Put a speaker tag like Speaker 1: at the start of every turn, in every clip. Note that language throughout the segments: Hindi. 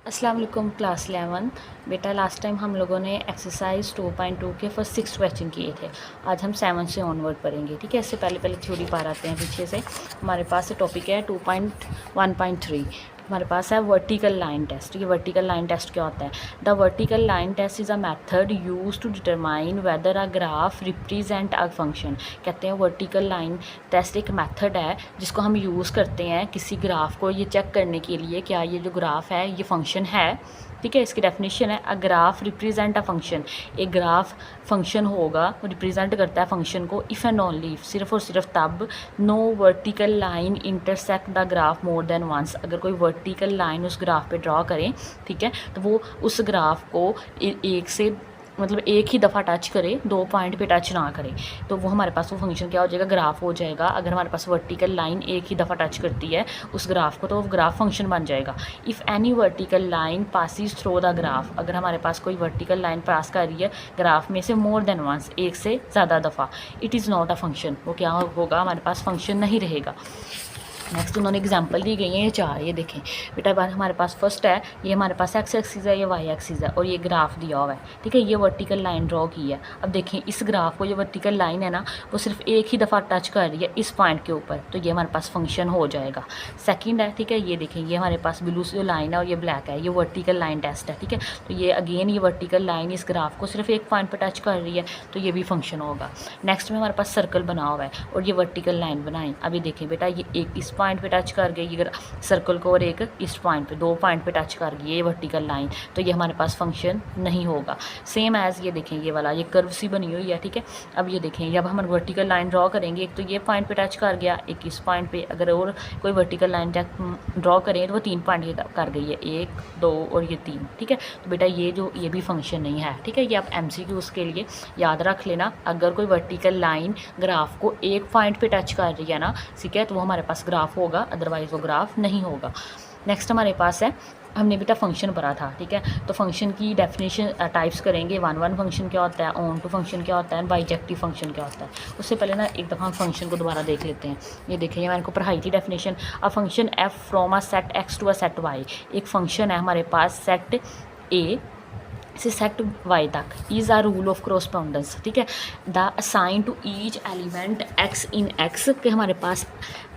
Speaker 1: अस्सलाम वालेकुम क्लास 11। बेटा लास्ट टाइम हम लोगों ने एक्सरसाइज 2.2 के फर्स्ट 6 क्वेश्चन किए थे। आज हम 7 से ऑनवर्ड पढ़ेंगे, ठीक है। इससे पहले थ्योरी पार आते हैं पीछे से। हमारे पास टॉपिक है 2.1.3। हमारे पास है वर्टिकल लाइन टेस्ट। ये वर्टिकल लाइन टेस्ट क्या होता है? The vertical line test is a method use to determine whether a graph represent a function. कहते हैं वर्टिकल लाइन टेस्ट एक मेथड है जिसको हम यूज़ करते हैं किसी ग्राफ को ये चेक करने के लिए क्या ये जो ग्राफ है ये फंक्शन है, ठीक है। इसकी डेफिनेशन है अ ग्राफ रिप्रेजेंट अ फंक्शन। एक ग्राफ फंक्शन होगा, रिप्रेजेंट करता है फंक्शन को इफ़ एंड ओनली, सिर्फ और सिर्फ तब, no vertical line intersect the graph more than once. अगर कोई वर्टिकल लाइन उस ग्राफ पे ड्रॉ करें, ठीक है, तो वो उस ग्राफ को एक से मतलब एक ही दफ़ा टच करे, 2 पॉइंट पे टच ना करे, तो वो हमारे पास वो फंक्शन क्या हो जाएगा? ग्राफ हो जाएगा। अगर हमारे पास वर्टिकल लाइन एक ही दफ़ा टच करती है उस ग्राफ को तो वो ग्राफ फंक्शन बन जाएगा। If any vertical line passes through the graph, अगर हमारे पास कोई वर्टिकल लाइन पास कर रही है ग्राफ में से मोर देन वंस, एक से ज़्यादा दफ़ा, it is not a function. वो क्या होगा? हमारे पास फंक्शन नहीं रहेगा। नेक्स्ट उन्होंने एग्जांपल दी गई है ये 4। ये देखें बेटा, बात हमारे पास फर्स्ट है, ये हमारे पास एक्स एक्सिस है, ये वाई एक्सिस है और ये ग्राफ दिया हुआ है, ठीक है। ये वर्टिकल लाइन ड्रॉ की है। अब देखें इस ग्राफ को, ये वर्टिकल लाइन है ना, वो सिर्फ एक ही दफ़ा टच कर रही है इस पॉइंट के ऊपर, तो ये हमारे पास फंक्शन हो जाएगा। सेकंड है, ठीक है, ये देखें ये हमारे पास ब्लू जो लाइन है और ये ब्लैक है, ये वर्टिकल लाइन टेस्ट है, ठीक है। तो ये अगेन ये वर्टिकल लाइन इस ग्राफ को सिर्फ एक पॉइंट पर टच कर रही है, तो ये भी फंक्शन होगा। नेक्स्ट में हमारे पास सर्कल बना हुआ है और ये वर्टिकल लाइन बनाएं। अभी देखें बेटा, ये एक इस पॉइंट पर टच कर ये सर्कल को और एक इस पॉइंट पे, 2 पॉइंट पे टच कर गई ये वर्टिकल लाइन, तो ये हमारे पास फंक्शन नहीं होगा। सेम एज ये देखें ये वाला, ये कर्व सी बनी हुई है, ठीक है। अब ये देखें जब हम वर्टिकल लाइन ड्रॉ करेंगे, एक तो ये पॉइंट पे टच कर गया, एक इस पॉइंट पे, अगर और कोई वर्टिकल लाइन ड्रॉ करें तो वो 3 पॉइंट कर गई है, 1 2 और ये 3, ठीक है। तो बेटा ये भी फंक्शन नहीं है, ठीक है। ये आप MCQ के लिए याद रख लेना। अगर कोई वर्टिकल लाइन ग्राफ को एक पॉइंट पे टच कर रही है ना, ठीक है, तो वो हमारे पास ग्राफ होगा, अदरवाइज वो ग्राफ नहीं होगा। नेक्स्ट हमारे पास है, हमने बेटा फंक्शन पढ़ा था, ठीक है। तो फंक्शन की डेफिनेशन टाइप्स करेंगे। 1 फंक्शन क्या होता है, ऑन टू फंक्शन क्या होता है, बाइजेक्टिव फंक्शन क्या होता है। उससे पहले ना एक दफ़ा हम फंक्शन को दोबारा देख लेते हैं। ये देखिए ये मैंने को पढ़ाई थी definition. A function f from a set X to a set Y. एक फंक्शन है हमारे पास सेट ए से सेट वाई तक, is a rule of correspondence, ठीक है। The assign to each element x in X, के हमारे पास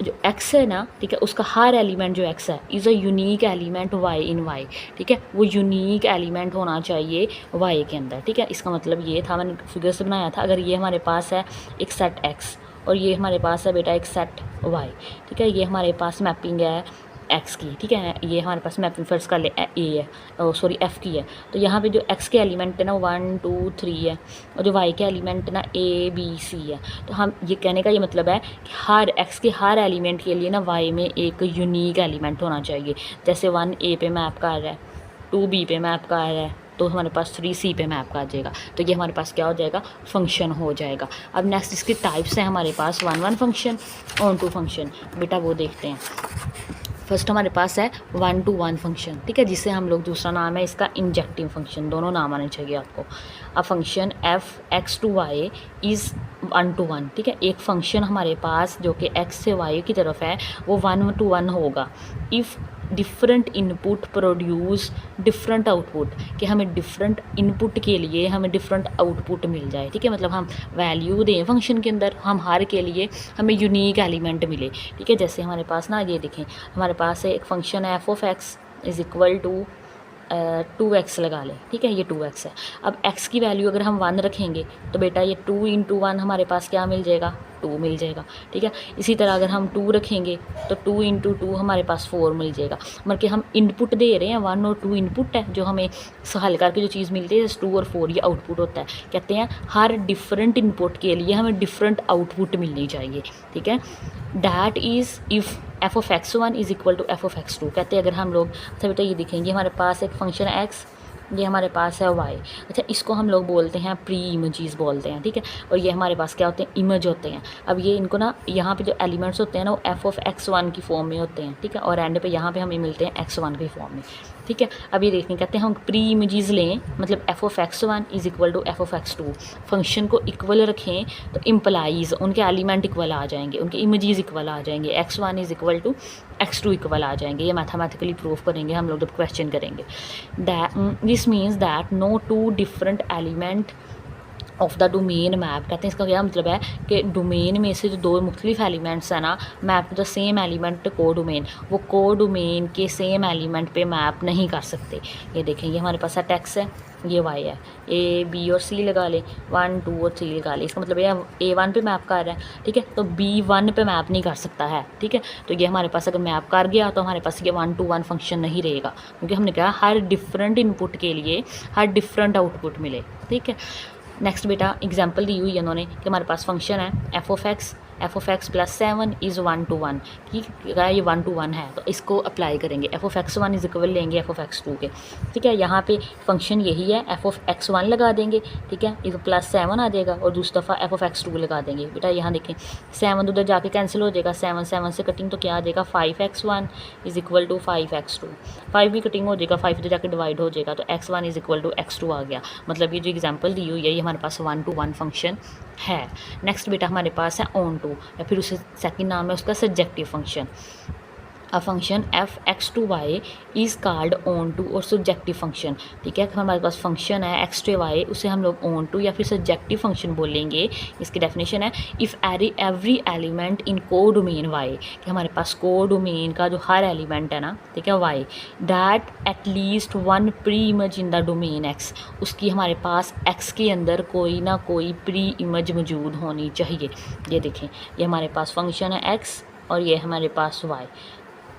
Speaker 1: जो एक्स है ना, ठीक है, उसका हर एलिमेंट जो एक्स है is a unique element y in Y, ठीक है। वो यूनिक एलिमेंट होना चाहिए वाई के अंदर, ठीक है। इसका मतलब ये था, मैंने फिगर से बनाया था। अगर ये हमारे पास है एक सेट एक्स और ये हमारे पास है बेटा एक सेट वाई, ठीक है। ये हमारे पास मैपिंग है एक्स की, ठीक है। ये हमारे पास मैपिंग फर्स्ट का ए है, सॉरी एफ़ की है। तो यहाँ पे जो एक्स के एलिमेंट है ना 1 2 3 है और जो वाई के एलिमेंट है ना ABC है। तो हम ये कहने का ये मतलब है कि हर एक्स के हर एलिमेंट के लिए ना वाई में एक यूनिक एलिमेंट होना चाहिए। जैसे 1 A पे मैप कर रहा है, 2 B पे मैप कर रहा है, तो हमारे पास 3 C पे मैप कर जाएगा, तो ये हमारे पास क्या हो जाएगा? फंक्शन हो जाएगा। अब नेक्स्ट इसके टाइप्स हैं हमारे पास 1 फंक्शन, ऑन टू फंक्शन। बेटा वो देखते हैं। फर्स्ट हमारे पास है 1 to 1 फंक्शन, ठीक है, जिसे हम लोग, दूसरा नाम है इसका इंजेक्टिव फंक्शन। दोनों नाम आने चाहिए आपको। अब function f x to y is 1 to 1, ठीक है। एक फंक्शन हमारे पास जो कि एक्स से वाई की तरफ है वो 1 to 1 होगा if different input produce different output, कि हमें डिफरेंट इनपुट के लिए हमें डिफरेंट आउटपुट मिल जाए, ठीक है। मतलब हम वैल्यू दें फंक्शन के अंदर, हम हर के लिए हमें यूनिक एलिमेंट मिले, ठीक है। जैसे हमारे पास ना ये देखें, हमारे पास एक फंक्शन है f(x) is equal to 2x लगा लें, ठीक है, ये 2x है। अब x की वैल्यू अगर हम 1 रखेंगे तो बेटा ये 2 × 1 हमारे पास क्या मिल जाएगा? 2 मिल जाएगा, ठीक है। इसी तरह अगर हम 2 रखेंगे तो 2 × 2 हमारे पास 4 मिल जाएगा। मतलब कि हम इनपुट दे रहे हैं, 1 और 2 इनपुट है, जो हमें हल करके जो चीज़ मिलती है 2 और 4 ये आउटपुट होता है। कहते हैं हर डिफरेंट इनपुट के लिए हमें डिफरेंट आउटपुट मिलनी चाहिए, ठीक है। That is if f(x1) is equal to f(x2). कहते हैं अगर हम लोग, अच्छा बेटा ये देखेंगे हमारे पास एक फंक्शन है x, ये हमारे पास है y, अच्छा इसको हम लोग बोलते हैं प्री इमेजेस बोलते हैं, ठीक है। और ये हमारे पास क्या होते हैं? इमेज होते हैं। अब ये इनको ना यहाँ पे जो एलिमेंट्स होते हैं ना वो f(x1) की फॉर्म में होते हैं, ठीक है, और एंड पे यहाँ पे हमें मिलते हैं x1 की फॉर्म में। ठीक है। अब ये देखने कहते हैं हम प्री इमेजेस लें, मतलब f of x one is equal to f of x two, function को इक्वल रखें तो इम्प्लाइज उनके एलिमेंट इक्वल आ जाएंगे, उनके इमेजेस इक्वल आ जाएंगे, x one is equal to x two equal आ जाएंगे। ये मैथमेटिकली प्रूव करेंगे हम लोग जब क्वेश्चन करेंगे। This means that no two different element of the domain map, कहते हैं इसका क्या मतलब है कि डोमेन में से जो दो मुख्तलिफ एलिमेंट्स हैं ना, map to the same element codomain, वो को डोमेन के सेम एलिमेंट पे मैप नहीं कर सकते। ये देखें, ये हमारे पास सेट एक्स है, ये वाई है, ए बी और सी लगा ले, 1 2 और 3 लगा ले, इसका मतलब ये A1 पे मैप कर रहा है, ठीक है, तो B1 पे मैप नहीं कर सकता है, ठीक है। तो ये हमारे पास अगर मैप कर गया तो हमारे पास ये 1 to 1 फंक्शन नहीं रहेगा, क्योंकि हमने कहा हर डिफरेंट इनपुट के लिए हर डिफरेंट आउटपुट मिले, ठीक है। नेक्स्ट बेटा एग्जांपल दी हुई है उन्होंने कि हमारे पास फंक्शन है f of x plus 7 is 1 to 1, ठीक है, ये 1 to 1 है, तो इसको अप्लाई करेंगे, F of x one is equal लेंगे एफ ऑफ एक्स टू के, ठीक है। यहाँ पे फंक्शन यही है, एफ ऑफ एक्स वन लगा देंगे, ठीक है, इस प्लस 7 आ जाएगा, और दूसरी दफ़ा एफ ऑफ एक्स टू लगा देंगे। बेटा यहाँ देखें 7 उधर जाके कैंसिल हो जाएगा, 7 से कटिंग तो क्या आ जाएगा 5x1 is equal to 5x2, 5 भी कटिंग हो जाएगा, 5 उधर जाके डिवाइड हो जाएगा, तो x1 is equal to x2 आ गया। मतलब ये जो एग्जाम्पल दी हुई है ये हमारे पास 1 to 1 फंक्शन है। नेक्स्ट बेटा हमारे पास है ऑन टू, या फिर उसे सेकंड नाम है उसका surjective function. A function f x to y is called onto और सब्जेक्टिव फंक्शन, ठीक है। हमारे पास फंक्शन है एक्स टू वाई, उसे हम लोग ऑन टू या फिर सब्जेक्टिव फंक्शन बोलेंगे। इसकी डेफिनेशन है इफ़ एवरी एलिमेंट इन को डोमेन वाई, कि हमारे पास को डोमेन का जो हर एलिमेंट है ना, ठीक है, y, that at least one pre image in the domain X, उसकी हमारे पास एक्स के अंदर कोई ना कोई प्री इमेज मौजूद होनी चाहिए। ये देखें, ये हमारे पास फंक्शन है एक्स और ये हमारे पास वाई।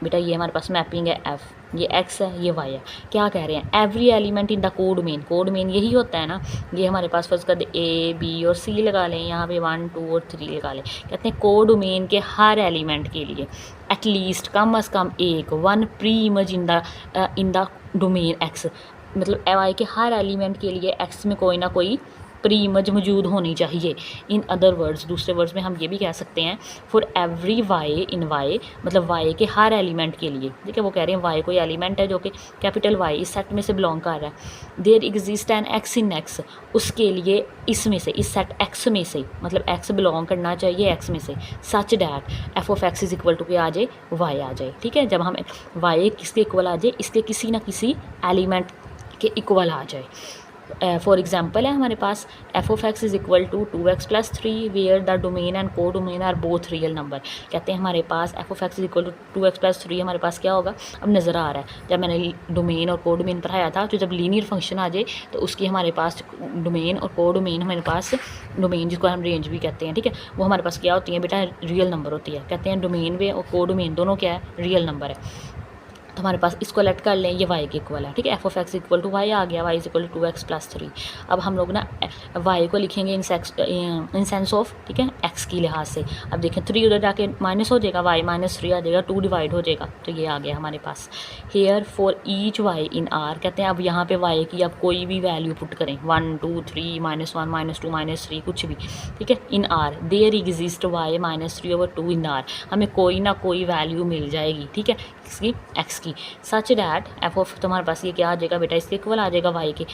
Speaker 1: बेटा ये हमारे पास मैपिंग है एफ, ये एक्स है, ये वाई है। क्या कह रहे हैं, every element in the code main यही होता है ना। ये हमारे पास फर्स्ट कर दे ए बी और सी लगा लें, यहाँ पे 1 2 और 3 लगा लें। कहते हैं कोड मेन के हर एलिमेंट के लिए एटलीस्ट कम अज़ कम एक 1 pre image in the domain x, मतलब वाई के हर एलिमेंट के लिए एक्स में कोई ना कोई प्री इमेज मौजूद होनी चाहिए। इन अदर वर्ड्स, दूसरे वर्ड्स में हम ये भी कह सकते हैं for every y in Y, मतलब वाई के हर एलिमेंट के लिए, ठीक है। वो कह रहे हैं वाई कोई एलिमेंट है जो कि कैपिटल वाई इस सेट में से बिलोंग कर रहा है, there exist an x in X, उसके लिए इसमें से, इस सेट एक्स में से, मतलब एक्स बिलोंग करना चाहिए एक्स में से, such that f of x is equal to क्या आ जाए, वाई आ जाए, ठीक है। जब हम वाई किसके इक्वल आ जाए, इसके किसी ना किसी एलिमेंट के इक्वल आ जाए। फॉर एग्जाम्पल है हमारे पास f of x is equal to 2x plus 3 where the domain and codomain are both real number. कहते हैं हमारे पास f of x is equal to 2x plus 3 हमारे पास क्या होगा, अब नज़र आ रहा है। जब मैंने डोमेन और को डोमेन पढ़ाया था, तो जब लीनियर फंक्शन आ जाए तो उसकी हमारे पास डोमेन और को डोमेन, हमारे पास डोमेन जिसको हम रेंज भी कहते हैं, ठीक है, वो हमारे पास क्या होती है बेटा, रियल नंबर होती है। कहते हैं डोमेन में और को डोमेन दोनों क्या है, रियल नंबर है। तो हमारे पास इसको लेट कर लें, ये वाई के इक्वल है, ठीक है। F of x equal to y आ गया, y is equal to 2x plus 3। अब हम लोग ना वाई को लिखेंगे इन सेंस ऑफ, ठीक है, एक्स की लिहाज से। अब देखें 3 उधर जाके माइनस हो जाएगा, वाई माइनस 3 आ जाएगा, 2 डिवाइड हो जाएगा, तो ये आ गया हमारे पास। Here for each y in R, कहते हैं अब यहाँ पे वाई की आप कोई भी वैल्यू पुट करें, 1 2 3 -1 -2 -3 कुछ भी, ठीक है, in R there exist y -3/2 in R, हमें कोई ना कोई वैल्यू मिल जाएगी, ठीक है, इसकी एक्स की, सच डैट एफ ऑफ, तुम्हारे पास ये क्या आ जाएगा बेटा, इसके इक्वल आ जाएगा वाई के,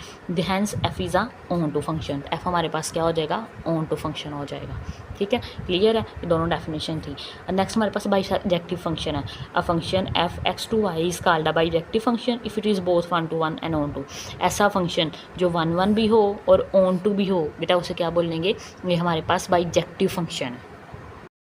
Speaker 1: hence f is a onto function, f हमारे पास क्या हो जाएगा, ऑन टू फंक्शन हो जाएगा, ठीक है। क्लियर है, ये दोनों डेफिनेशन थी। नेक्स्ट हमारे पास बाइजेक्टिव फंक्शन है। A function f x to y is called a bijective function if it is both 1 to 1 and onto. ऐसा फंक्शन जो 1 1 भी हो और ऑन टू भी हो, बेटा उसे क्या बोलेंगे, ये हमारे पास बाइजेक्टिव फंक्शन है।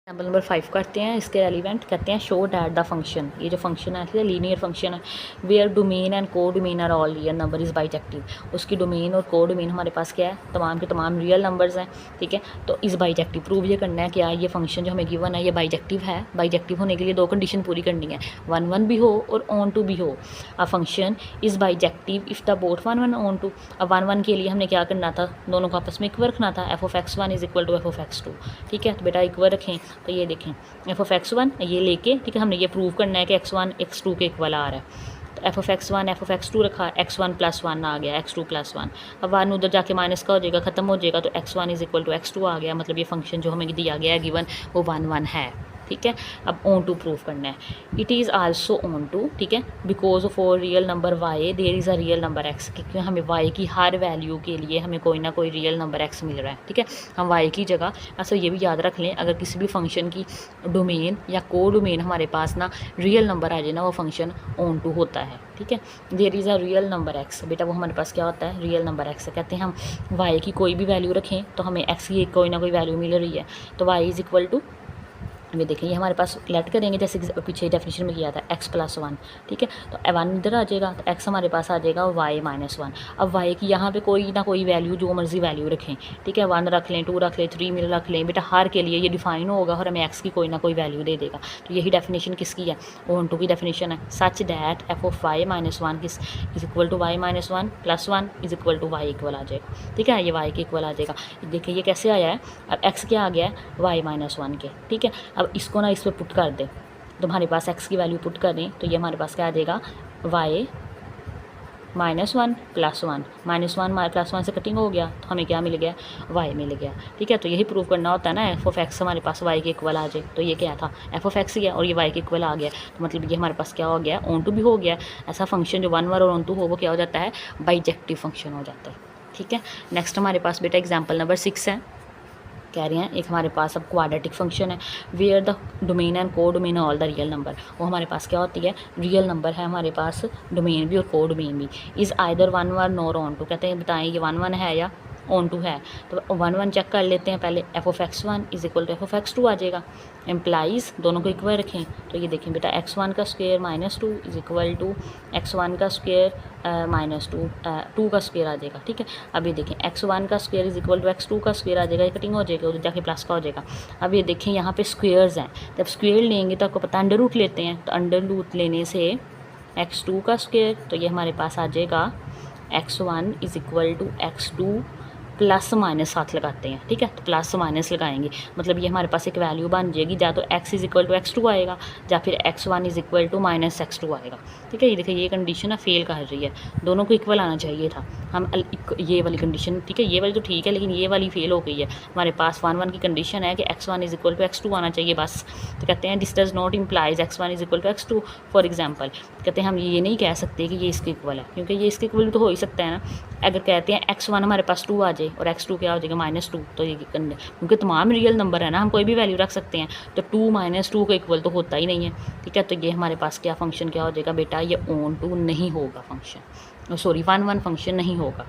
Speaker 1: एग्जाम्पल नंबर 5 करते हैं, इसके एलिमेंट कहते हैं शो डैट द फंक्शन, ये जो फंक्शन है लीनियर फंक्शन है, where domain and codomain are all real number is bijective, उसकी डोमेन और को डोमेन हमारे पास क्या है, तमाम के तमाम रियल नंबर्स हैं, ठीक है। तो इस बाइजेक्टिव प्रूव ये करना है कि ये फंक्शन जो हमें गिवन है ये बाइजेक्टिव है। बाइजेक्टिव होने के लिए 2 कंडीशन पूरी करनी है, 1 1 भी हो और ऑन टू भी हो। A function is bijective if the both 1 1 onto. अब 1 1 के लिए हमने क्या करना था, दोनों को आपस में इक्वल रखना था, f of x 1 is equal to f of x 2, ठीक है। तो बेटा इक्वल रखें, तो ये देखें एफ ऑफ एक्स 1 ये लेके, ठीक है, हमने ये प्रूव करना है कि x1 x2 के इक्वल आ रहा है। तो F of x 1 F of x 2 रखा, x1 + 1 आ गया, x2 + 1। अब 1 उधर जाके माइनस का हो जाएगा, ख़त्म हो जाएगा, तो x1 is equal to x2 आ गया। मतलब ये फंक्शन जो हमें दिया गया है गिवन वो 1 1 है। ठीक है। अब ऑन टू प्रूव करना है, it is also onto, ठीक है, because for real number y there is a real number x, क्योंकि हमें वाई की हर वैल्यू के लिए हमें कोई ना कोई रियल नंबर एक्स मिल रहा है, ठीक है। हम वाई की जगह ऐसा ये भी याद रख लें, अगर किसी भी फंक्शन की डोमेन या को डोमेन हमारे पास ना रियल नंबर आ जाए ना, वो फंक्शन ऑन टू होता है, ठीक है। There is a real number x, बेटा वो हमारे पास क्या होता है, रियल नंबर एक्स। कहते हैं हम वाई की कोई भी वैल्यू रखें तो हमें एक्स की कोई ना कोई वैल्यू मिल रही है, तो वाई इज़ इक्वल टू, ये देखें ये हमारे पास लेट करेंगे जैसे कि पीछे डेफिनेशन में किया था x + 1, ठीक है। तो 1 इधर आ जाएगा, तो x हमारे पास आ जाएगा y - 1। अब y की यहाँ पे कोई ना कोई वैल्यू, जो मर्जी वैल्यू रखें, ठीक है, 1 रख लें, 2 रख लें, 3 में रख लें, बेटा हर के लिए ये डिफाइन होगा और हमें x की कोई ना कोई वैल्यू दे देगा। तो यही डेफिनेशन किसकी है, ऑन टू की डेफिनेशन है, such that f of y - 1 is equal to y - 1 + 1 is equal to y equal आ जाएगा, ठीक है, ये y के इक्वल आ जाएगा। देखिए ये कैसे आया है, अब x क्या आ गया है, y - 1 के, ठीक है। अब इसको ना इस पर पुट कर दें, तो हमारे पास x की वैल्यू पुट करें तो ये हमारे पास क्या आ जाएगा, y - 1 + 1 -1 + 1 से कटिंग हो गया, तो हमें क्या मिल गया, y मिल गया, ठीक है। तो यही प्रूव करना होता है ना, f ऑफ x हमारे पास y के इक्वल आ जाए, तो ये क्या था, f ऑफ x ही है और ये y के इक्वल आ गया, तो मतलब ये हमारे पास क्या हो गया, ऑन टू भी हो गया। ऐसा फंक्शन जो 1 और ऑन टू हो वो क्या हो जाता है, बाइजेक्टिव फंक्शन हो जाता है, ठीक है। नेक्स्ट हमारे पास बेटा एग्जाम्पल नंबर 6 है, कह रहे हैं एक हमारे पास अब क्वाड्रेटिक फंक्शन है, वेयर द डोमेन एंड को domain all the real number. वो हमारे पास क्या होती है, रियल नंबर है हमारे पास, डोमेन भी और को डोमेन भी, is either 1 1 nor onto. कहते हैं बताएं ये 1 1 है या ऑन टू है, तो 1 1 चेक कर लेते हैं पहले, f of x1 is equal to f of x2 आ जाएगा, एम्प्लाइज दोनों को इक्वल रखें, तो ये देखें बेटा x1 का square -2 is equal to x1 का स्क्वायर -2 का स्क्वायर आ जाएगा, ठीक है। अब ये देखें x1 का square is equal to x2 का स्क्वायर आ जाएगा, ये कटिंग हो जाएगा, उधर जाके प्लस का हो जाएगा। अब ये देखें यहाँ पे स्क्वेयर्स हैं, जब स्क्वेयर लेंगे तो आपको पता अंडर रूट लेते हैं, तो अंडर रूट लेने से x2 का स्क्वायर, तो ये हमारे पास आ जाएगा x1 is equal to x2 plus minus साथ लगाते हैं, ठीक है, तो प्लस माइनस लगाएंगे, मतलब ये हमारे पास एक वैल्यू बन जाएगी, या तो x is equal to x2 आएगा या फिर x1 is equal to -x2 आएगा, ठीक है। ये देखिए ये कंडीशन ना फेल कर रही है, दोनों को इक्वल आना चाहिए था, हम ये वाली कंडीशन, ठीक है, ये वाली तो ठीक है लेकिन ये वाली फेल हो गई है। हमारे पास 1 1 की कंडीशन है कि x1 is equal to x2 आना चाहिए बस, तो कहते हैं this does not implies x1 is equal to x2। For example कहते हैं हम ये नहीं कह सकते कि ये इसके इक्वल है, क्योंकि ये इसके इक्वल तो हो ही सकता है ना। अगर कहते हैं x1 हमारे पास 2 आ जाए और x2 क्या हो जाएगा -2, तो ये क्योंकि तमाम रियल नंबर है ना, हम कोई भी वैल्यू रख सकते हैं, तो 2 -2 का इक्वल तो होता ही नहीं है, ठीक है। तो ये हमारे पास क्या फंक्शन क्या हो जाएगा बेटा, ये ऑन टू नहीं होगा फंक्शन, सॉरी 1 1 फंक्शन नहीं होगा।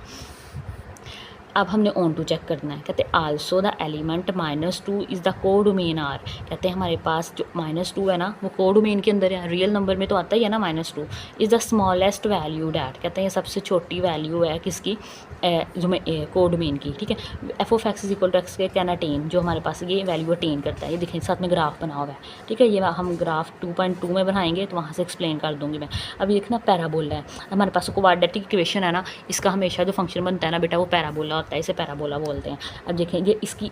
Speaker 1: अब हमने ऑन टू चेक करना है, कहते हैं also the element -2 is the को डोमेन आर। कहते हैं हमारे पास जो -2 है ना वो को डोमेन के अंदर है, रियल नंबर में तो आता ही है ना -2, is the smallest value that, कहते हैं ये सबसे छोटी वैल्यू है किसकी, जो मैं को डोमेन की, ठीक है। f of x is equal to x can attain, जो हमारे पास ये वैल्यू अटेन करता है, ये देखें साथ में ग्राफ बना हुआ है, ठीक है। ये हम ग्राफ 2.2 में बनाएंगे तो वहाँ से एक्सप्लेन कर दूँगी मैं। अब ये ना पैराबोला है, हमारे पास क्वाड्रेटिक इक्वेशन है ना, इसका हमेशा जो फंक्शन बनता है ना बेटा वो पैराबोला होता है, इसे पैराबोला बोलते हैं। अब देखें ये इसकी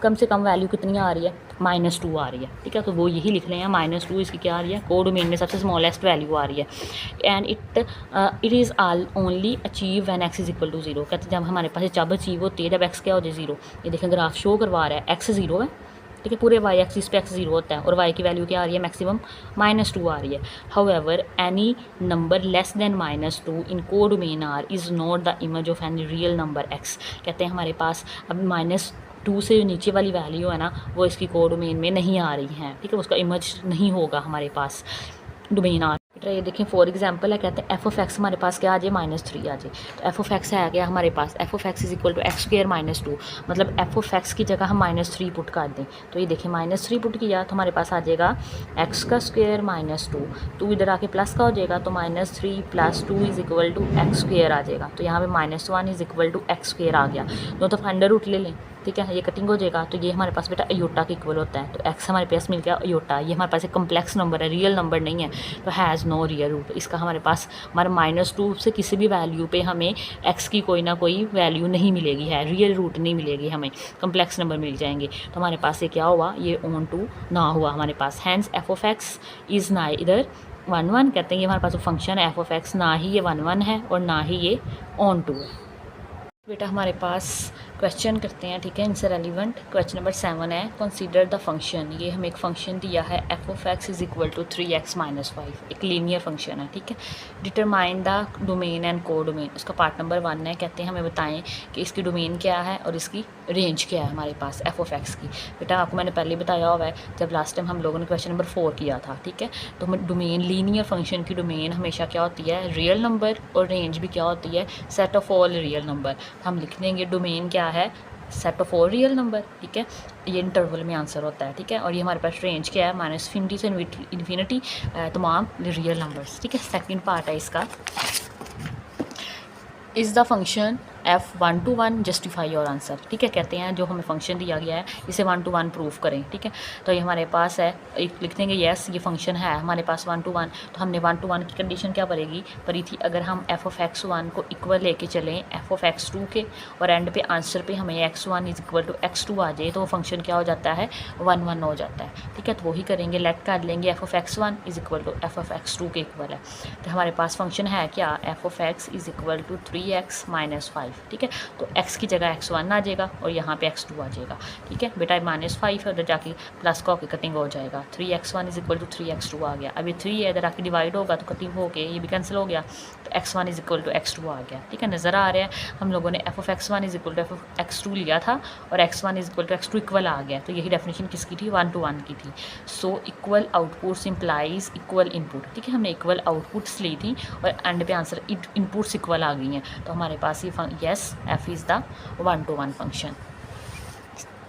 Speaker 1: कम से कम वैल्यू कितनी आ रही है, -2 आ रही है, ठीक है, तो वो यही लिख रहे हैं -2 इसकी क्या आ रही है, को डोमेन में सबसे स्मॉलेस्ट वैल्यू आ रही है, and it is all only achieve when x is equal to 0। कहते हैं जब हमारे पास जब अचीव होती है जब x क्या हो जाए 0। ये देखें ग्राफ शो करवा रहा है x 0 है, ठीक है, पूरे y एक्सिस पे x 0 होता है और y की वैल्यू क्या आ रही है, मैक्सिमम -2 आ रही है। However any number less than -2 इन को domain are is not the image of any real number x। कहते हैं हमारे पास अब -2 से जो नीचे वाली वैल्यू है ना वो इसकी को डोमेन में नहीं आ रही हैं, ठीक है, उसका इमेज नहीं होगा हमारे पास डोमेन आर। ये देखें फॉर एग्जांपल है, कहते हैं f ऑफ x हमारे पास क्या आ जाए, -3 आ जाए, तो f ऑफ x है क्या हमारे पास, f of x is equal to x square -2, मतलब f ऑफ x की जगह हम -3 पुट कर दें, तो ये देखें -3 पुट किया तो हमारे पास आ जाएगा x का स्क्वायर -2 इधर आके प्लस का हो जाएगा, तो -3 + 2 is equal to x square आ जाएगा, तो यहाँ पे -1 is equal to x square आ गया, तो अंडर रूट ले लें, ठीक है, ये कटिंग हो जाएगा, तो ये हमारे पास बेटा अयोटा के इक्वल होता है, तो x हमारे पास मिल गया अयोटा, ये हमारे पास एक कम्प्लेक्स नंबर है, रियल नंबर नहीं है, तो हैज़ नो रियल रूट। इसका हमारे पास हमारे -2 से किसी भी वैल्यू पे हमें x की कोई ना कोई वैल्यू नहीं मिलेगी, है रियल रूट नहीं मिलेगी, हमें कम्प्लेक्स नंबर मिल जाएंगे, तो हमारे पास ये क्या हुआ, ये ऑन टू ना हुआ हमारे पास, hence f of x is ना इधर 1 1। कहते हैं ये हमारे पास जो फंक्शन है f ऑफ x ना ही ये 1 1 है और ना ही ये ऑन टू है। बेटा हमारे पास क्वेश्चन करते हैं, ठीक है, इनसे रेलिवेंट। क्वेश्चन नंबर 7 है, कंसीडर द फंक्शन। ये हमें एक फंक्शन दिया है f of x is equal to 3x minus 5, एक लीनियर फंक्शन है, ठीक है। Determine the domain and codomain, उसका पार्ट नंबर 1 है। कहते हैं हमें बताएं कि इसकी डोमेन क्या है और इसकी रेंज क्या है हमारे पास एफ ऑफ एक्स की। बेटा आपको मैंने पहले बताया हुआ है, जब लास्ट टाइम हम लोगों ने क्वेश्चन नंबर 4 किया था, ठीक है। तो हमें डोमेन, लीनियर फंक्शन की डोमेन हमेशा क्या होती है, रियल नंबर, और रेंज भी क्या होती है, set of all real number. हम लिख देंगे डोमेन क्या है, set of all real number, ठीक है। ये इंटरवल में आंसर होता है, ठीक है। और ये हमारे पास रेंज क्या है, -∞ से इन्फिनिटी तमाम रियल नंबर्स, ठीक है। सेकंड पार्ट है इसका, is the function f1 justify your answer, ठीक है। कहते हैं जो हमें फंक्शन दिया गया है इसे 1 प्रूफ करें, ठीक है। तो ये हमारे पास है, एक लिख देंगे येस ये फंक्शन है हमारे पास 1 to 1। तो हमने 1 to 1 की कंडीशन क्या पड़ी थी, अगर हम f ऑफ x1 को इक्वल लेके चलें f ऑफ x2 के, और एंड पे आंसर पे हमें x1 is equal to x2 आ जाए, तो वो फंक्शन क्या हो जाता है, 1 हो जाता है, ठीक है। तो वही करेंगे, लेट कर लेंगे f of x1 is equal to f of x2 के इक्वल है। तो हमारे पास फंक्शन है क्या, f of x is equal to 3x minus 5, ठीक है। तो x की जगह x1 आ जाएगा और यहाँ पे x2 आ जाएगा, ठीक है। बेटा -5 है, उधर जाके प्लस का होकर कटिंग हो जाएगा, 3x1 is equal to 3x2 आ गया। अभी 3 है, इधर आके डिवाइड होगा तो कटिंग होके ये भी कैंसिल हो गया, तो x1 is equal to x2 आ गया, ठीक है। नज़र आ रहा है, हम लोगों ने f of x1 is equal to f of x2 लिया था और x1 is equal to x2 equal आ गया। तो यही डेफिनेशन किसकी थी, 1 to 1 की थी। So equal outputs implies equal input, ठीक है। हमने इक्वल आउटपुट्स ली थी और एंड पे आंसर इनपुट्स इक्वल आ गई हैं, तो हमारे पास ये yes f is the 1 to 1 function.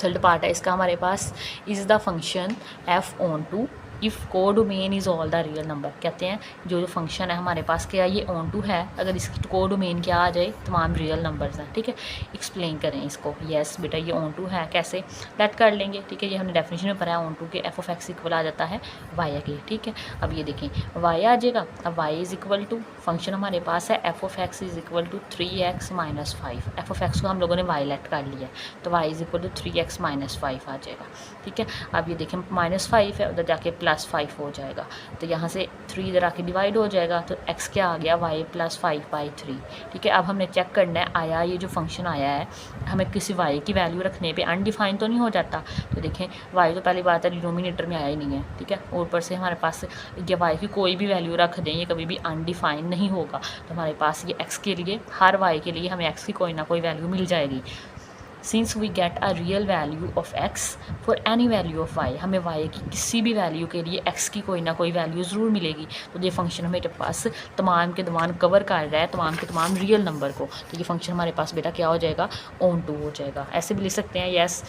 Speaker 1: Third part है इसका हमारे पास, is the function f onto if codomain is all the real number. कहते हैं जो फंक्शन है हमारे पास क्या, ये ऑन टू है, अगर इसकी को डोमेन क्या आ जाए, तमाम रियल नंबर्स हैं, ठीक है। एक्सप्लेन करें इसको, यस बेटा ये ऑन टू है, कैसे लेट कर लेंगे, ठीक है। ये हमने डेफिनेशन में पढ़ा है ऑन टू के f ऑफ x इक्वल आ जाता है y के, ठीक है। अब ये देखें y आ जाएगा, अब y is equal to function हमारे पास है f of x is equal to 3x minus 5। f of x को हम लोगों ने y लेट कर लिया, तो y is equal to 3x minus 5 आ जाएगा, ठीक है। अब ये देखें -5 है, उधर जाके +5 हो जाएगा, तो यहाँ से 3 इधर आके डिवाइड हो जाएगा, तो x क्या आ गया, y + 5/3, ठीक है। अब हमने चेक करना है आया ये जो फंक्शन आया है, हमें किसी y की वैल्यू रखने पे अनडिफाइन तो नहीं हो जाता। तो देखें y तो पहली बात है डिनोमिनेटर में आया ही नहीं है, ठीक है। और ऊपर से हमारे पास ये y की कोई भी वैल्यू रख दें ये कभी भी अनडिफाइन नहीं होगा, तो हमारे पास ये x के लिए, हर y के लिए हमें x की कोई ना कोई वैल्यू मिल जाएगी। Since we get a real value of x for any value of y, हमें y की किसी भी वैल्यू के लिए x की कोई ना कोई वैल्यू ज़रूर मिलेगी। तो ये फंक्शन हमारे पास तमाम के तमाम कवर कर रहा है, तमाम के तमाम रियल नंबर को, तो ये फंक्शन हमारे पास बेटा क्या हो जाएगा, ऑन टू हो जाएगा। ऐसे भी लिख सकते हैं yes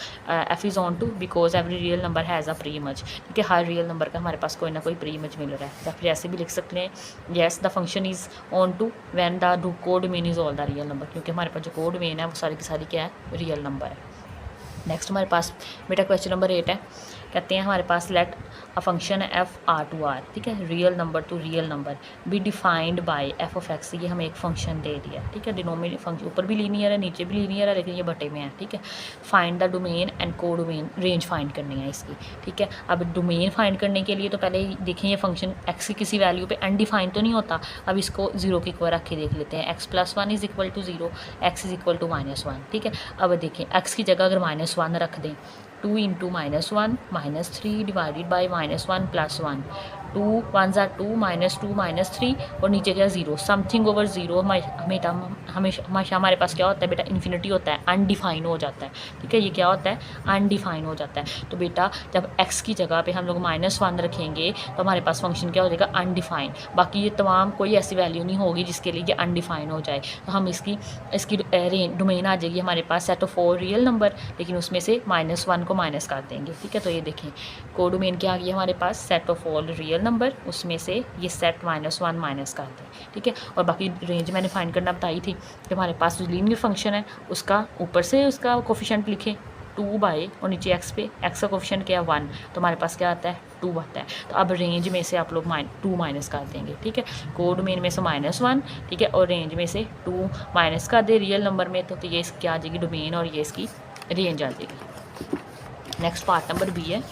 Speaker 1: f is onto because every real number has a pre image, ठीक है। हर रियल नंबर का हमारे पास कोई ना कोई प्री इमेज मिल रहा है। या फिर ऐसे भी लिख सकते हैं yes the function is onto when the codomain is all the real number, क्योंकि हमारे पास जो कोड मीन है वो सारी की सारी क्या है, रियल नंबर है। नेक्स्ट हमारे पास बेटा क्वेश्चन नंबर 8 है, कहते हैं हमारे पास लेट अ फंक्शन है f r to r, ठीक है, real number two real number be defined by f of x। ये हमें एक फंक्शन दे दिया, ठीक है। डिनोमिनेटर फंक्शन ऊपर भी लीनियर है नीचे भी लीनियर है, लेकिन ये बटे में है, ठीक है। फाइंड द डोमेन एंड को डोमेन, रेंज फाइंड करनी है इसकी, ठीक है। अब डोमेन फाइंड करने के लिए तो पहले देखें ये फंक्शन x की किसी वैल्यू पे अनडिफाइंड तो नहीं होता। अब इसको 0 के इक्वल रख के देख लेते हैं, x + 1 is equal to 0, x is equal to -1, ठीक है। अब देखें x की जगह अगर -1 रख दें, 2 × -1 -3 डिवाइडेड बाई -1 + 1, 2 1 = 2 -2 -3 और नीचे क्या 0, समथिंग ओवर 0 हमेशा हमारे पास क्या होता है बेटा, इन्फिनिटी होता है, अनडिफाइन हो जाता है, ठीक है। ये क्या होता है, अनडिफाइन हो जाता है। तो बेटा जब x की जगह पे हम लोग -1 रखेंगे तो हमारे पास फंक्शन क्या हो जाएगा, अनडिफाइन। बाकी ये तमाम कोई ऐसी वैल्यू नहीं होगी जिसके लिए ये अनडिफाइन हो जाए, तो हम इसकी डोमेन आ जाएगी हमारे पास सेट ऑफ 4 रियल नंबर, लेकिन उसमें से -1 को माइनस कर देंगे, ठीक है। तो ये देखें को डोमेन क्या आ गया हमारे पास, set of all real number, उसमें से ये सेट -1 माइनस कर दें, ठीक है। और बाकी रेंज मैंने फाइंड करना बताई थी कि हमारे पास जो लीनियर फंक्शन है उसका ऊपर से उसका कोफिशिएंट लिखें 2 बाई और नीचे x पे x का कोफिशिएंट क्या है 1, तो हमारे पास क्या आता है 2 आता है। तो अब रेंज में से आप लोग 2 माइनस कर देंगे, ठीक है। को डोमेन में से -1, ठीक है, और रेंज में से 2 माइनस कर दे रियल नंबर में, तो ये इसकी आ जाएगी डोमेन और ये इसकी रेंज आ जाएगी। नेक्स्ट पार्ट नंबर बी है,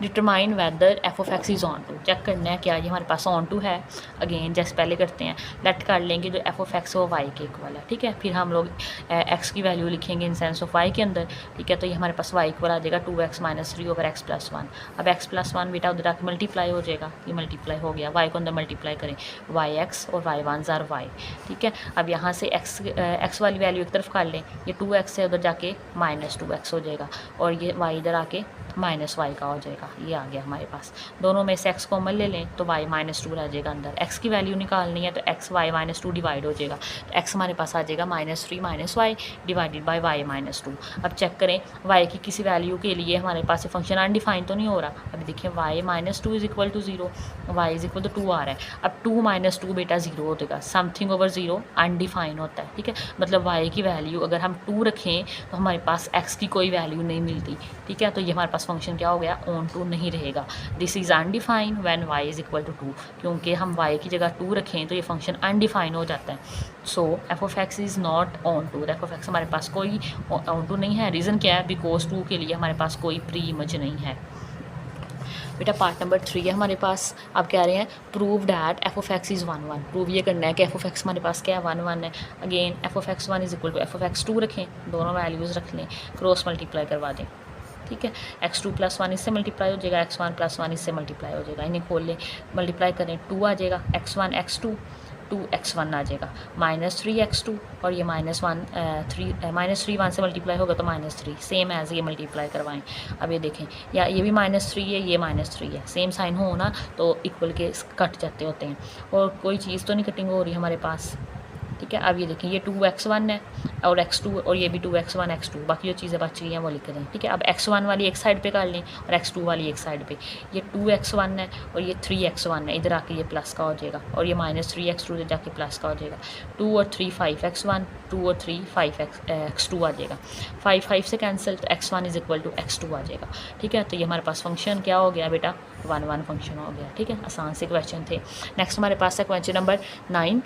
Speaker 1: determine whether f of x is onto, check करना है क्या ये हमारे पास ऑन टू है। अगेन जैसे पहले करते हैं, लेट कर लेंगे जो एफ ऑफ एक्स वो वाई के इक्वल है, ठीक है। फिर हम लोग एक्स की वैल्यू लिखेंगे इन सेंस ऑफ वाई के अंदर, ठीक है। तो ये हमारे पास वाई इक्वल आ जाएगा 2x - 3 ओवर x+1। अब x+1 बेटा उधर आके मल्टीप्लाई हो जाएगा, ये मल्टीप्लाई हो गया, वाई को अंदर मल्टीप्लाई करें, वाई एक्स और वाई 1 ज़ार वाई, ठीक है। अब यहाँ से एक्स वाली वैल्यू एक तरफ कर लें, ये 2x है उधर जाके -2x हो जाएगा, और ये वाई इधर आके -y का हो जाएगा, ये आ गया हमारे पास। दोनों में से x कॉमन ले लें तो y -2 रह जाएगा अंदर। x की वैल्यू निकालनी है तो x y -2 डिवाइड हो जाएगा, तो x हमारे पास आ जाएगा -3 - y डिवाइडेड बाई y -2। अब चेक करें y की किसी वैल्यू के लिए हमारे पास ये फंक्शन अनडिफाइंड तो नहीं हो रहा। अभी देखिए y -2 is equal to 0, y is equal to 2 आ रहा है। अब 2 - 2 बेटा 0 हो जाएगा, समथिंग ओवर 0 अनडिफाइंड होता है, ठीक है। मतलब y की वैल्यू अगर हम 2 रखें तो हमारे पास x की कोई वैल्यू नहीं मिलती, ठीक है। तो ये हमारे पास फंक्शन क्या हो गया, ऑन टू नहीं रहेगा। This is undefined when y is equal to 2, क्योंकि हम y की जगह 2 रखें तो ये फंक्शन अनडिफाइंड हो जाता है। So f of x is not onto, f of x हमारे पास कोई ऑन टू नहीं है। रीज़न क्या है, बिकॉज 2 के लिए हमारे पास कोई प्री इमेज नहीं है। बेटा पार्ट नंबर 3 है हमारे पास। आप कह रहे हैं prove that f of x is 1 1। Prove ये करना है कि एफ ऑफ एक्स हमारे पास क्या है, 1 1 है। Again f of x 1 is equal to f of x 2 रखें, दोनों वैल्यूज़ रख लें, क्रॉस मल्टीप्लाई करवा दें, ठीक है। x2 + 1 इससे मल्टीप्लाई हो जाएगा, x1 + 1 इससे मल्टीप्लाई हो जाएगा, इन्हें खोल लें, मल्टीप्लाई करें, 2 आ जाएगा, x1 x2 2x1 आ जाएगा, -3x2 और ये -3 1 से मल्टीप्लाई होगा तो -3, सेम एज ये मल्टीप्लाई करवाएं। अब ये देखें, या ये भी -3 है, ये -3 है, सेम साइन हो ना तो इक्वल के कट जाते होते हैं, और कोई चीज़ तो नहीं कटिंग हो रही हमारे पास, ठीक है। अब ये देखें, ये 2x1 है और x2, और ये भी 2x1 x2, बाकी जो चीज़ें बच रही हैं वो लिख दें, ठीक है। अब x1 वाली एक साइड पे कर लें और x2 वाली एक साइड पे। ये 2x1 है और ये 3x1 है, इधर आके ये प्लस का हो जाएगा, और ये -3x2 इधर जाके प्लस का हो जाएगा। 2 और 3 5x1, 2 और 3 5x2 आ जाएगा, 5 5 से कैंसिल, तो x1 is equal to x2 आ जाएगा, ठीक है। तो ये हमारे पास फंक्शन क्या हो गया बेटा, 1 1 फंक्शन हो गया, ठीक है। आसान से क्वेश्चन थे। नेक्स्ट हमारे पास है क्वेश्चन नंबर 9।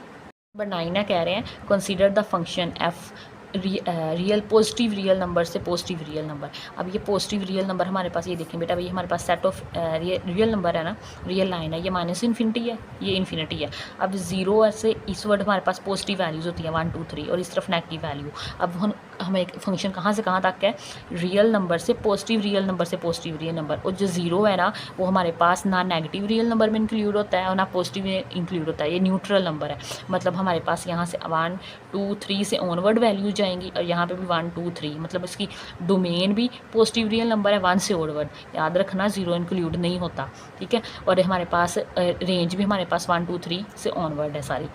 Speaker 1: नंबर 9 है, कह रहे हैं consider the function F real positive real number से पॉजिटिव रियल नंबर। अब ये पॉजिटिव रियल नंबर हमारे पास, ये देखें बेटा, ये हमारे पास सेट ऑफ रियल नंबर है ना, रियल लाइन है, ये -इन्फिनिटी है, ये इन्फिनिटी है। अब 0 से इस वर्ड हमारे पास पॉजिटिव वैल्यूज़ होती हैं 1 2 3, और इस तरफ नेगेटिव वैल्यू। अब हमें एक फंक्शन कहाँ से कहाँ तक है, रियल नंबर से पॉजिटिव रियल नंबर से पॉजिटिव रियल नंबर, और जो 0 है ना वो हमारे पास ना नेगेटिव रियल नंबर में इंक्लूड होता है और ना पॉजिटिव में इंक्लूड होता है, ये न्यूट्रल नंबर है। मतलब हमारे पास यहाँ से 1 2 3 से ऑनवर्ड वैल्यू जाएंगी, और यहाँ पे भी 1 2 3, मतलब इसकी डोमेन भी पॉजिटिव रियल नंबर है 1 से ऑनवर्ड, याद रखना 0 इंक्लूड नहीं होता, ठीक है। और हमारे पास रेंज भी हमारे पास 1 2 3 से ऑनवर्ड है सारी।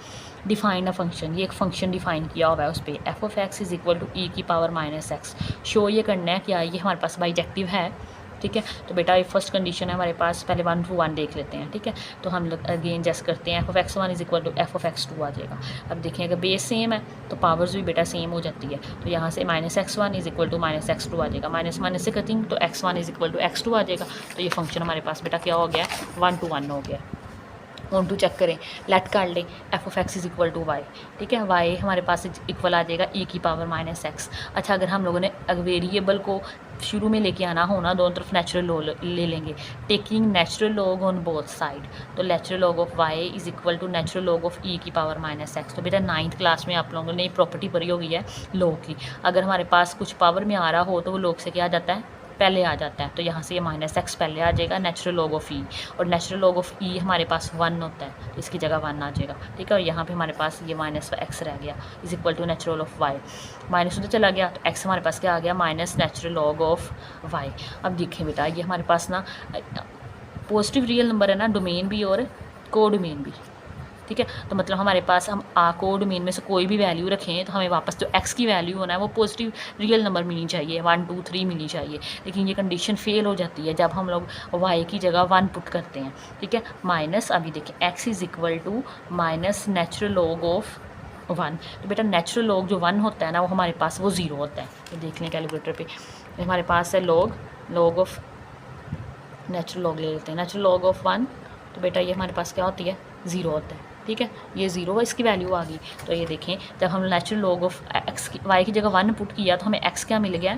Speaker 1: डिफाइन अ फंक्शन, ये एक फंक्शन डिफाइन किया हुआ है उस पर, f of x is equal to e की पावर -x। शो ये करना है क्या ये हमारे पास बाइजेक्टिव है, ठीक है। तो बेटा ये फर्स्ट कंडीशन है हमारे पास, पहले 1 to 1 देख लेते हैं, ठीक है। तो हम लोग अगेन जैसे करते हैं, f of x1 is equal to f of x2 आ जाएगा। अब देखें अगर बेस सेम है तो पावर्स भी बेटा सेम हो जाती है, तो यहाँ से -x1 is equal to -x2 आ जाएगा, माइनस से कटिंग तो x1 is equal to x2 आ जाएगा। तो ये फंक्शन हमारे पास बेटा क्या हो गया, 1 to 1 हो गया। ऑन टू चेक करें, लेट कर लें, f of x is equal to y, ठीक है। वाई हमारे पास इक्वल आ जाएगा e की पावर -x। अच्छा, अगर हम लोगों ने वेरिएबल को शुरू में लेके आना हो ना, दोनों तरफ नेचुरल लॉग ले लेंगे, taking natural log on both side, तो natural log of y is equal to natural log of e की पावर -x। तो बेटा 9th क्लास में आप लोगों ने प्रॉपर्टी पढ़ी होगी है लॉग की, अगर हमारे पास कुछ पावर में आ रहा हो तो वो लॉग से क्या आ जाता है, पहले आ जाता है। तो यहाँ से ये -x पहले आ जाएगा, नेचुरल लॉग ऑफ e, और नेचुरल लॉग ऑफ e हमारे पास 1 होता है, तो इसकी जगह 1 आ जाएगा, ठीक है। और यहाँ पे हमारे पास ये -x रह गया, is equal to natural of y, minus उधर चला गया तो x हमारे पास क्या आ गया, minus natural log of y। अब देखें बेटा, ये हमारे पास ना पॉजिटिव रियल नंबर है ना, डोमेन भी और को डोमेन भी, ठीक है। तो मतलब हमारे पास हम को डोमेन में से कोई भी वैल्यू रखें तो हमें वापस जो x की वैल्यू होना है वो पॉजिटिव रियल नंबर मिलनी चाहिए, 1 2 3 मिलनी चाहिए। लेकिन ये कंडीशन फेल हो जाती है जब हम लोग y की जगह 1 पुट करते हैं, ठीक है। माइनस अभी देखिए x is equal to minus natural log of 1, तो बेटा नेचुरल लॉग जो 1 होता है ना वो हमारे पास वो 0 होता है। तो देख लें कैलकुलेटर पे, हमारे पास है लॉग ऑफ नेचुरल लॉग ले लेते हैं, नेचुरल लॉग ऑफ 1, तो बेटा ये हमारे पास क्या होती है, 0 होता है, ठीक है। ये 0 इसकी वैल्यू आ गई। तो ये देखें, जब हम नेचुरल लॉग ऑफ x की y की जगह 1 पुट किया तो हमें x क्या मिल गया,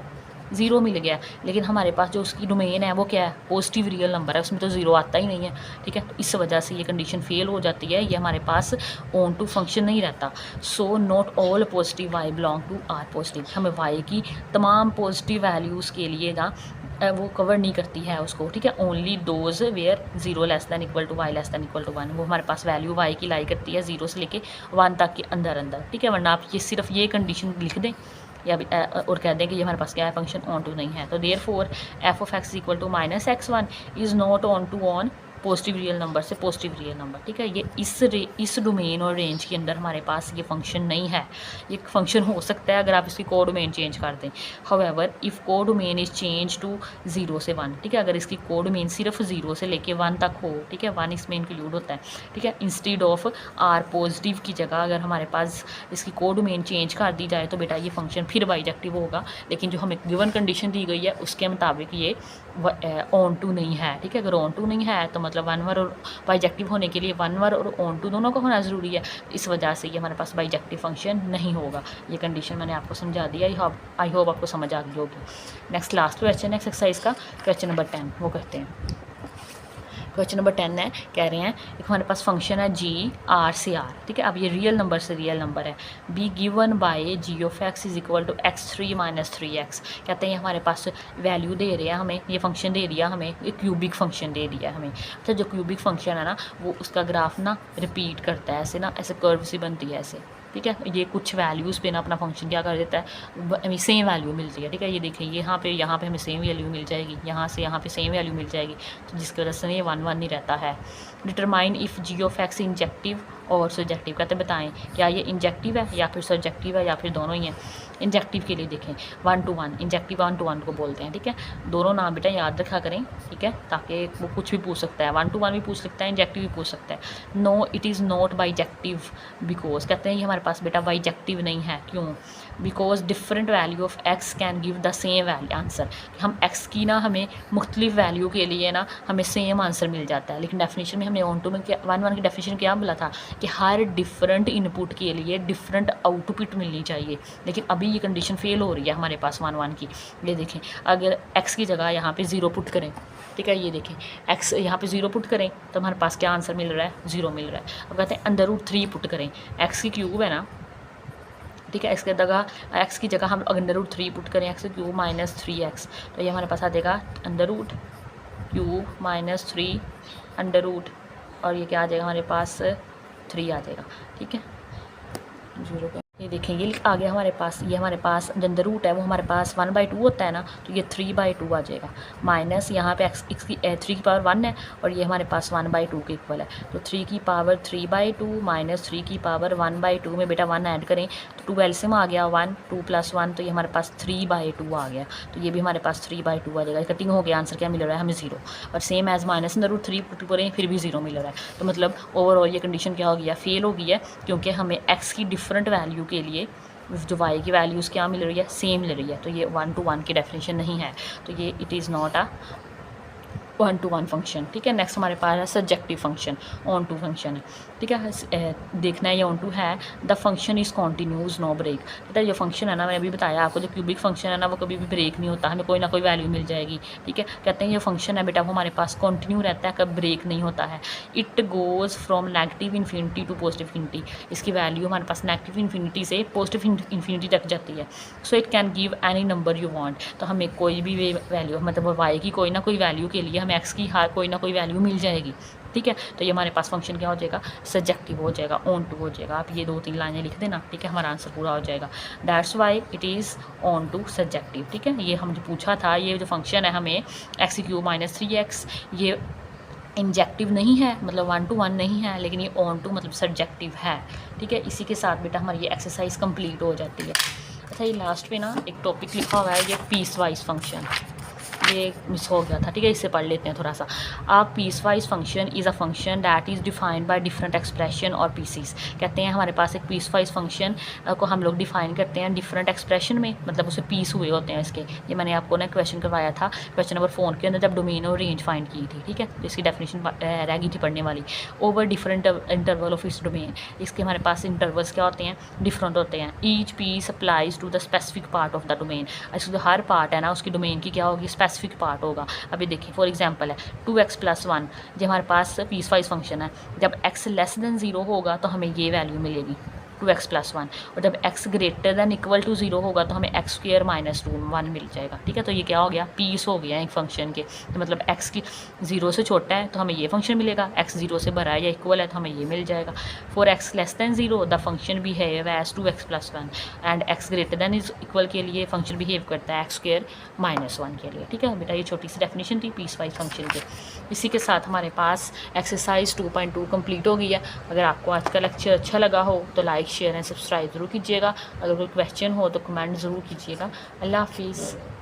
Speaker 1: ज़ीरो मिल गया, लेकिन हमारे पास जो उसकी डोमेन है वो क्या है, पॉजिटिव रियल नंबर है, उसमें तो ज़ीरो आता ही नहीं है, ठीक है। तो इस वजह से ये कंडीशन फेल हो जाती है, ये हमारे पास ऑन टू फंक्शन नहीं रहता। So not all positive y belong to R positive, हमें वाई की तमाम पॉजिटिव वैल्यूज़ के लिए ना वो कवर नहीं करती है उसको, ठीक है। Only those where zero less than equal to y less than equal to one, वो हमारे पास वैल्यू वाई की लाई करती है जीरो से लेके वन तक के अंदर अंदर, ठीक है। वरना आप ये सिर्फ ये कंडीशन लिख दें या और कह दें कि ये हमारे पास क्या है, फंक्शन ऑन टू नहीं है। तो therefore f of x equal to minus x1 is not onto on positive real number से पॉजिटिव रियल नंबर, ठीक है। ये इस डोमेन और रेंज के अंदर हमारे पास ये फंक्शन नहीं है। ये फंक्शन हो सकता है अगर आप इसकी को डोमेन चेंज कर दें। हाउएवर इफ़ को डोमेन इज चेंज टू 0 से 1, ठीक है। अगर इसकी को डोमेन सिर्फ 0 से लेके 1 तक हो, ठीक है, 1 इसमें इंक्लूड होता है, ठीक है। इंस्टेड ऑफ आर पॉजिटिव की जगह अगर हमारे पास इसकी को डोमेन चेंज कर दी जाए तो बेटा ये फंक्शन फिर बाइजेक्टिव होगा, लेकिन जो हमें गिवन कंडीशन दी गई है उसके मुताबिक ये ऑन टू नहीं है, ठीक है। अगर ऑन टू नहीं है तो मतलब वन वर और बाइजेक्टिव होने के लिए वन वर और ऑन टू दोनों का होना ज़रूरी है। इस वजह से ये हमारे पास बाइजेक्टिव फंक्शन नहीं होगा। ये कंडीशन मैंने आपको समझा दिया, आई होप आपको समझ आ गई होगी। नेक्स्ट लास्ट क्वेश्चन है एक्सरसाइज का, क्वेश्चन नंबर 10 वो करते हैं। क्वेश्चन नंबर 10 है, कह रहे हैं एक हमारे पास फंक्शन है जी आर से आर, ठीक है। अब ये रियल नंबर से रियल नंबर है, be given by g of x is equal to x3 minus 3x। कहते हैं हमारे पास वैल्यू दे रहे हैं हमें, ये फंक्शन दे दिया हमें, एक क्यूबिक फंक्शन दे दिया हमें। अच्छा जो क्यूबिक फंक्शन है ना वो उसका ग्राफ ना रिपीट करता है, ऐसे ना ऐसे कर्व सी बनती है ऐसे, ठीक है। ये कुछ वैल्यूज़ पे ना अपना फंक्शन क्या कर देता है, हमें सेम वैल्यू मिलती है, ठीक है। ये देखिए यहाँ पे हमें सेम वैल्यू मिल जाएगी, यहाँ से यहाँ पे सेम वैल्यू मिल जाएगी, तो जिसकी वजह से ये 1 1 नहीं रहता है। Determine if g of x injective और सब्जेक्टिव, कहते बताएं क्या ये इंजेक्टिव है या फिर सब्जेक्टिव है या फिर दोनों ही हैं। इंजेक्टिव के लिए देखें 1 to 1, इंजेक्टिव 1 to 1 को बोलते हैं, ठीक है। दोनों नाम बेटा याद रखा करें, ठीक है, ताकि वो कुछ भी पूछ सकता है, 1 to 1 भी पूछ सकता है, इंजेक्टिव भी पूछ सकता है। No it is not bijective because, कहते हैं ये हमारे पास बेटा बाइजेक्टिव नहीं है, क्यों, because different value of x can give the same value answer. हम एक्स की ना हमें मुख्तलिफ वैल्यू के लिए ना हमें सेम आंसर मिल जाता है, लेकिन डेफिनेशन में हमने ऑन टू में 1 1 की डेफिनेशन क्या बोला था कि हर डिफरेंट इनपुट के लिए डिफरेंट आउटपुट मिलनी चाहिए, लेकिन अभी ये कंडीशन फेल हो रही है हमारे पास 1 1 की। ये देखें अगर x की जगह यहाँ पे 0 पुट करें, ठीक है, ये देखें x यहाँ पे 0 पुट करें तो हमारे पास क्या आंसर मिल रहा है, 0 मिल रहा है। अब कहते हैं अंडर रूट 3 पुट करें, x की क्यूब है ना, ठीक है, x की जगह हम अंडर रूट 3 पुट करें, x क्यूब माइनस 3x, तो ये हमारे पास आ जाएगा under root cube minus 3 under root, और ये क्या आ जाएगा हमारे पास 3 आ जाएगा, ठीक है, 0 पे। ये देखें ये आ गया हमारे पास, ये हमारे पास अंडर रूट है वो हमारे पास 1/2 होता है ना, तो ये 3/2 आ जाएगा, माइनस यहाँ पे x की 3 की पावर 1 है और ये हमारे पास 1/2 के इक्वल है, तो 3 की पावर 3/2 माइनस 3 की पावर 1/2 में बेटा 1 ऐड करें तो 2 एलसीएम आ गया 1, 2 + 1, तो ये हमारे पास 3/2 आ गया, तो ये भी हमारे पास 3/2 आ जाएगा। कटिंग हो गया, आंसर क्या मिल रहा है हमें 0, और same as minus under root 3 put करें फिर भी 0 मिल रहा है। तो मतलब ओवरऑल ये कंडीशन क्या हो गया, फेल हो गई है, क्योंकि हमें x की डिफरेंट वैल्यू के लिए जो y की वैल्यूज़ क्या मिल रही है, सेम मिल रही है, तो ये 1 to 1 की डेफिनेशन नहीं है, तो ये it is not a 1 to 1 function, ठीक है। नेक्स्ट हमारे पास है subjective function, onto function है, ठीक है। देखना है ये ऑन टू है, the function is continues no break, बेटा ये फंक्शन है ना, मैंने अभी बताया आपको, जो क्यूबिक फंक्शन है ना वो कभी भी ब्रेक नहीं होता, हमें कोई ना कोई वैल्यू मिल जाएगी, ठीक है। कहते हैं ये फंक्शन है बेटा वो हमारे पास कॉन्टीन्यू रहता है, कब ब्रेक नहीं होता है। It goes from negative infinity to positive infinity, इसकी वैल्यू हमारे पास नेगेटिव इन्फिनिटी से पॉजिटिव इन्फिनिटी तक जाती है। So it can give any number you want, तो हमें कोई भी वैल्यू मतलब y की कोई ना कोई वैल्यू के लिए हमें x की हर कोई ना कोई वैल्यू मिल जाएगी, ठीक है। तो ये हमारे पास फंक्शन क्या हो जाएगा, सब्जेक्टिव हो जाएगा, ऑन टू हो जाएगा। आप ये 2-3 लाइनें लिख देना, ठीक है, हमारा आंसर पूरा हो जाएगा। That's why it is onto subjective, ठीक है। ये हम जो पूछा था, ये जो फंक्शन है हमें x³ माइनस 3x, ये इंजेक्टिव नहीं है, मतलब 1 to 1 नहीं है, लेकिन ये ऑन टू मतलब सब्जेक्टिव है, ठीक है। इसी के साथ बेटा हमारी ये एक्सरसाइज कंप्लीट हो जाती है। अच्छा ये लास्ट पे ना एक टॉपिक लिखा हुआ है, ये पीस वाइज फंक्शन, ये मिस हो गया था, ठीक है। इससे पढ़ लेते हैं थोड़ा सा। A piecewise function is a function that is defined by different expression और पीसीस। कहते हैं हमारे पास एक पीसवाइज फंक्शन को हम लोग डिफाइन करते हैं डिफरेंट एक्सप्रेशन में, मतलब उसे पीस हुए होते हैं इसके। ये मैंने आपको ना क्वेश्चन करवाया था क्वेश्चन नंबर 4 के अंदर, जब डोमेन और रेंज फाइंड की थी, ठीक है। तो इसकी डेफिनेशन रह गई थी पढ़ने वाली। ओवर डिफरेंट इंटरवल ऑफ इस डोमेन, इसके हमारे पास इंटरवल्स क्या होते हैं, डिफरेंट होते हैं। Each piece applies to the specific part of the domain, इसका जो हर पार्ट है ना उसकी डोमेन की क्या होगी, स्पेसिफिक पार्ट होगा। अभी देखिए फॉर एग्जांपल है 2x+1, जो हमारे पास पीस वाइज फंक्शन है, जब x लेस देन 0 होगा तो हमें ये वैल्यू मिलेगी 2x+1, और जब x greater than equal to 0 होगा तो हमें x² - 1 मिल जाएगा, ठीक है। तो ये क्या हो गया, पीस हो गया एक फंक्शन के। तो मतलब x की 0 से छोटा है तो हमें ये फंक्शन मिलेगा, x 0 से बड़ा है या इक्वल है तो हमें ये मिल जाएगा। For x less than 0 the function behave as 2x+1 and x greater than is equal के लिए फंक्शन बिहेव करता है x² - 1 के लिए, ठीक है बेटा। ये छोटी सी डेफिनेशन थी पीस वाइज फंक्शन की। इसी के साथ हमारे पास एक्सरसाइज 2.2 कंप्लीट हो गई है। अगर आपको आज का लेक्चर अच्छा लगा हो तो लाइक शेयर एंड सब्सक्राइब ज़रूर कीजिएगा। अगर कोई क्वेश्चन हो तो कमेंट ज़रूर कीजिएगा। अल्लाह हाफिज़।